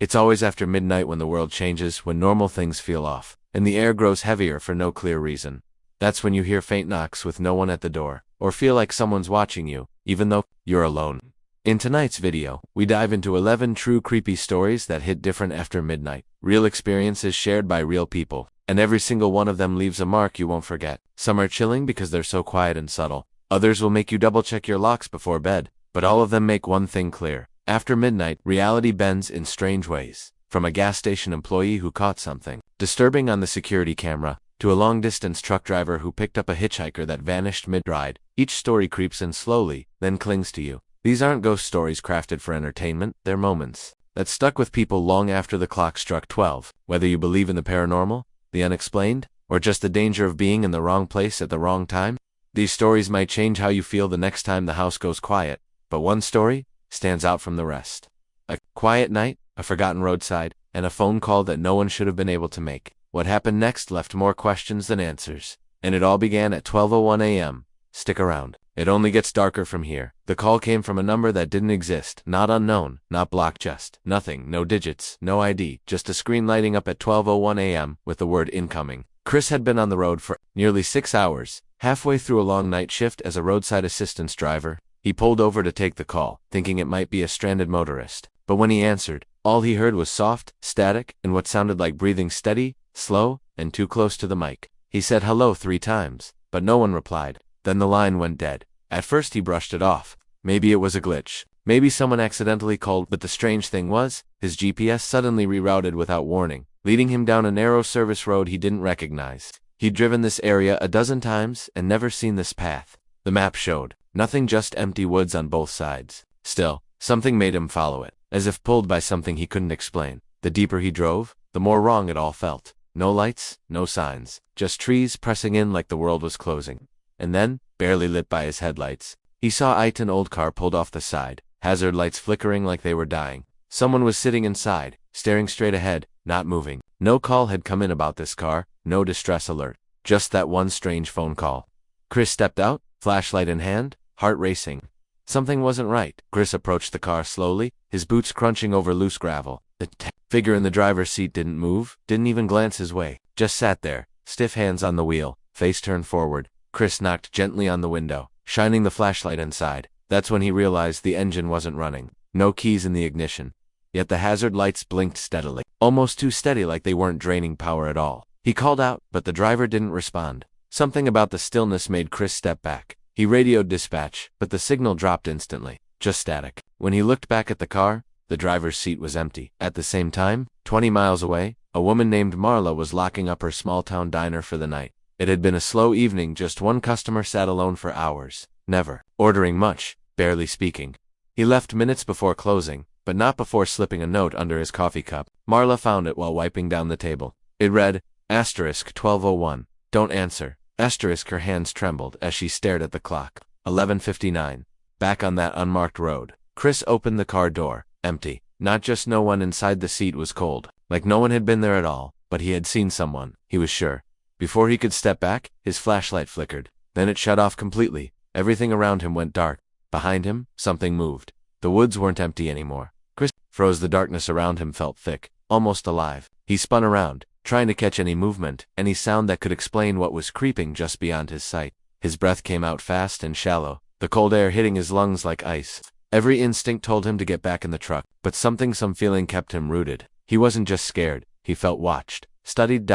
It's always after midnight when the world changes, when normal things feel off, and the air grows heavier for no clear reason. That's when you hear faint knocks with no one at the door, or feel like someone's watching you, even though you're alone. In tonight's video, we dive into 11 true creepy stories that hit different after midnight, real experiences shared by real people, and every single one of them leaves a mark you won't forget. Some are chilling because they're so quiet and subtle. Others will make you double-check your locks before bed, but all of them make one thing clear. After midnight, reality bends in strange ways. From a gas station employee who caught something disturbing on the security camera, to a long-distance truck driver who picked up a hitchhiker that vanished mid-ride, each story creeps in slowly, then clings to you. These aren't ghost stories crafted for entertainment, they're moments that stuck with people long after the clock struck 12. Whether you believe in the paranormal, the unexplained, or just the danger of being in the wrong place at the wrong time, these stories might change how you feel the next time the house goes quiet. But one story stands out from the rest. A quiet night, a forgotten roadside, and a phone call that no one should have been able to make. What happened next left more questions than answers. And it all began at 12:01 a.m. Stick around. It only gets darker from here. The call came from a number that didn't exist, not unknown, not blocked, just nothing, no digits, no ID, just a screen lighting up at 12:01 a.m. with the word incoming. Chris had been on the road for nearly 6 hours. Halfway through a long night shift as a roadside assistance driver, he pulled over to take the call, thinking it might be a stranded motorist. But when he answered, all he heard was soft, static, and what sounded like breathing steady, slow, and too close to the mic. He said hello 3 times, but no one replied. Then the line went dead. At first he brushed it off. Maybe it was a glitch. Maybe someone accidentally called, but the strange thing was, his GPS suddenly rerouted without warning, leading him down a narrow service road he didn't recognize. He'd driven this area a dozen times and never seen this path. The map showed nothing, just empty woods on both sides. Still, something made him follow it, as if pulled by something he couldn't explain. The deeper he drove, the more wrong it all felt. No lights, no signs, just trees pressing in like the world was closing. And then, barely lit by his headlights, he saw an old car pulled off the side, hazard lights flickering like they were dying. Someone was sitting inside, staring straight ahead, not moving. No call had come in about this car, no distress alert, just that one strange phone call. Chris stepped out, flashlight in hand, heart racing. Something wasn't right. Chris approached the car slowly, his boots crunching over loose gravel. The figure in the driver's seat didn't move, didn't even glance his way, just sat there, stiff hands on the wheel, face turned forward. Chris knocked gently on the window, shining the flashlight inside. That's when he realized the engine wasn't running. No keys in the ignition. Yet the hazard lights blinked steadily, almost too steady, like they weren't draining power at all. He called out, but the driver didn't respond. Something about the stillness made Chris step back. He radioed dispatch, but the signal dropped instantly, just static. When he looked back at the car, the driver's seat was empty. At the same time, 20 miles away, a woman named Marla was locking up her small-town diner for the night. It had been a slow evening, just one customer sat alone for hours, never ordering much, barely speaking. He left minutes before closing, but not before slipping a note under his coffee cup. Marla found it while wiping down the table. It read, *12:01. Don't answer. Her hands trembled as she stared at the clock. 11:59. Back on that unmarked road. Chris opened the car door. Empty. Not just no one inside, the seat was cold, like no one had been there at all, but he had seen someone, he was sure. Before he could step back, his flashlight flickered. Then it shut off completely. Everything around him went dark. Behind him, something moved. The woods weren't empty anymore. Chris froze. The darkness around him felt thick, almost alive. He spun around, trying to catch any movement, any sound that could explain what was creeping just beyond his sight. His breath came out fast and shallow, the cold air hitting his lungs like ice. Every instinct told him to get back in the truck, but some feeling kept him rooted. He wasn't just scared, he felt watched, studied.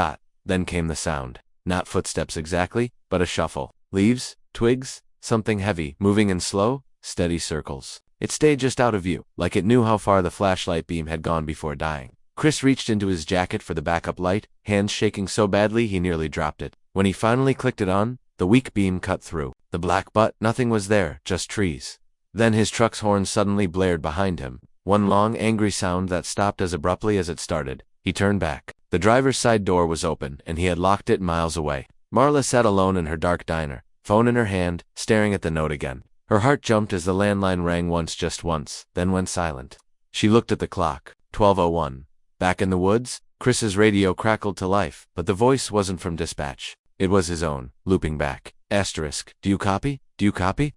Then came the sound. Not footsteps exactly, but a shuffle. Leaves, twigs, something heavy, moving in slow, steady circles. It stayed just out of view, like it knew how far the flashlight beam had gone before dying. Chris reached into his jacket for the backup light, hands shaking so badly he nearly dropped it. When he finally clicked it on, the weak beam cut through. The black butt, nothing was there, just trees. Then his truck's horn suddenly blared behind him. One long, angry sound that stopped as abruptly as it started. He turned back. The driver's side door was open, and he had locked it miles away. Marla sat alone in her dark diner, phone in her hand, staring at the note again. Her heart jumped as the landline rang once, just once, then went silent. She looked at the clock. 12:01. Back in the woods, Chris's radio crackled to life, but the voice wasn't from dispatch. It was his own, looping back. Do you copy? Do you copy?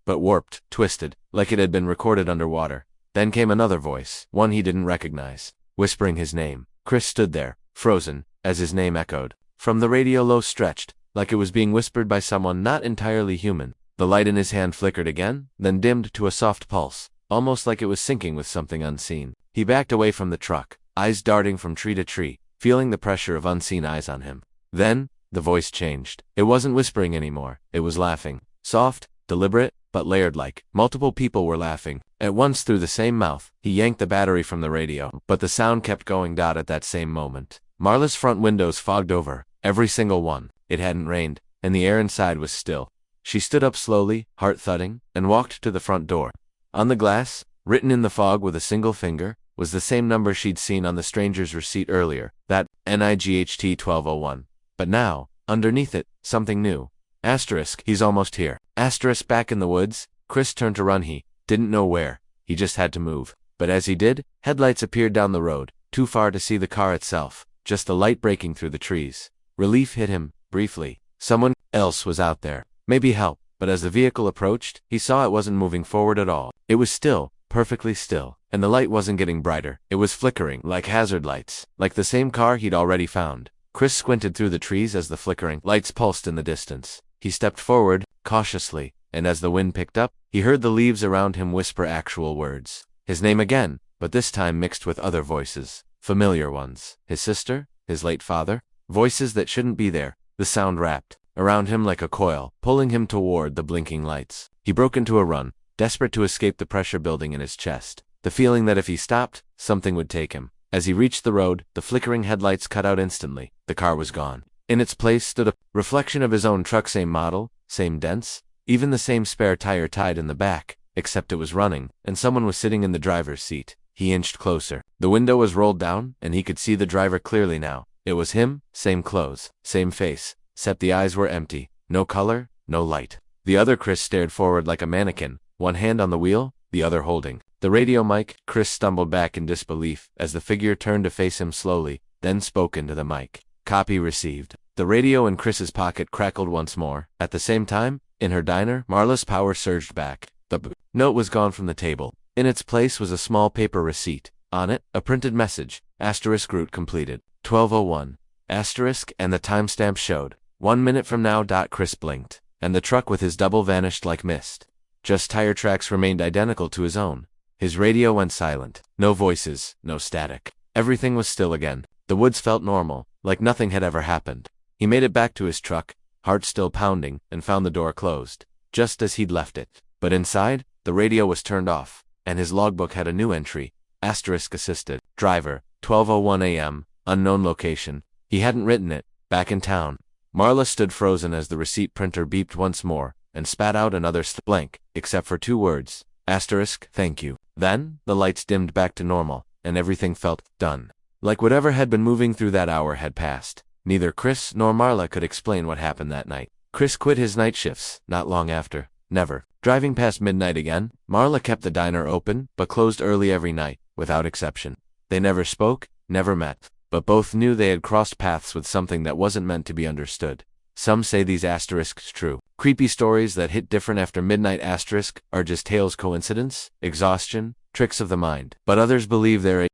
But warped, twisted, like it had been recorded underwater. Then came another voice, one he didn't recognize, whispering his name. Chris stood there, frozen, as his name echoed. From the radio low stretched, like it was being whispered by someone not entirely human. The light in his hand flickered again, then dimmed to a soft pulse, almost like it was syncing with something unseen. He backed away from the truck, eyes darting from tree to tree, feeling the pressure of unseen eyes on him. Then, the voice changed. It wasn't whispering anymore, it was laughing. Soft, deliberate, but layered like. Multiple people were laughing, at once through the same mouth. He yanked the battery from the radio, but the sound kept going. At that same moment, Marla's front windows fogged over, every single one. It hadn't rained, and the air inside was still. She stood up slowly, heart thudding, and walked to the front door. On the glass, written in the fog with a single finger, was the same number she'd seen on the stranger's receipt earlier, that NIGHT 1201. But now, underneath it, something new. Asterisk, he's almost here. Asterisk, back in the woods. Chris turned to run. He didn't know where. He just had to move. But as he did, headlights appeared down the road, too far to see the car itself, just the light breaking through the trees. Relief hit him, briefly. Someone else was out there. Maybe help. But as the vehicle approached, he saw it wasn't moving forward at all. It was still, perfectly still, and the light wasn't getting brighter. It was flickering, like hazard lights, like the same car he'd already found. Chris squinted through the trees as the flickering lights pulsed in the distance. He stepped forward, cautiously, and as the wind picked up, he heard the leaves around him whisper actual words. His name again, but this time mixed with other voices. Familiar ones. His sister? His late father? Voices that shouldn't be there. The sound wrapped around him like a coil, pulling him toward the blinking lights. He broke into a run, desperate to escape the pressure building in his chest. The feeling that if he stopped, something would take him. As he reached the road, the flickering headlights cut out instantly. The car was gone. In its place stood a reflection of his own truck, same model, same dents, even the same spare tire tied in the back, except it was running, and someone was sitting in the driver's seat. He inched closer. The window was rolled down, and he could see the driver clearly now. It was him, same clothes, same face, except the eyes were empty. No color, no light. The other Chris stared forward like a mannequin, one hand on the wheel, the other holding the radio mic. Chris stumbled back in disbelief as the figure turned to face him slowly, then spoke into the mic. Copy received. The radio in Chris's pocket crackled once more. At the same time, in her diner, Marla's power surged back. The note was gone from the table. In its place was a small paper receipt. On it, a printed message. Asterisk, route completed. 1201. Asterisk, and the timestamp showed 1 minute from now. Chris blinked, and the truck with his double vanished like mist. Just tire tracks remained identical to his own. His radio went silent. No voices, no static. Everything was still again. The woods felt normal, like nothing had ever happened. He made it back to his truck, heart still pounding, and found the door closed, just as he'd left it. But inside, the radio was turned off, and his logbook had a new entry. Asterisk, assisted. Driver, 12:01 a.m., unknown location. He hadn't written it. Back in town. Marla stood frozen as the receipt printer beeped once more, and spat out another blank, except for 2 words. Asterisk, thank you. Then, the lights dimmed back to normal, and everything felt done. Like whatever had been moving through that hour had passed. Neither Chris nor Marla could explain what happened that night. Chris quit his night shifts, not long after. Never. Driving past midnight again, Marla kept the diner open, but closed early every night, without exception. They never spoke, never met, but both knew they had crossed paths with something that wasn't meant to be understood. Some say these asterisks true. Creepy stories that hit different after midnight asterisk are just tales, coincidence, exhaustion, tricks of the mind. But others believe they're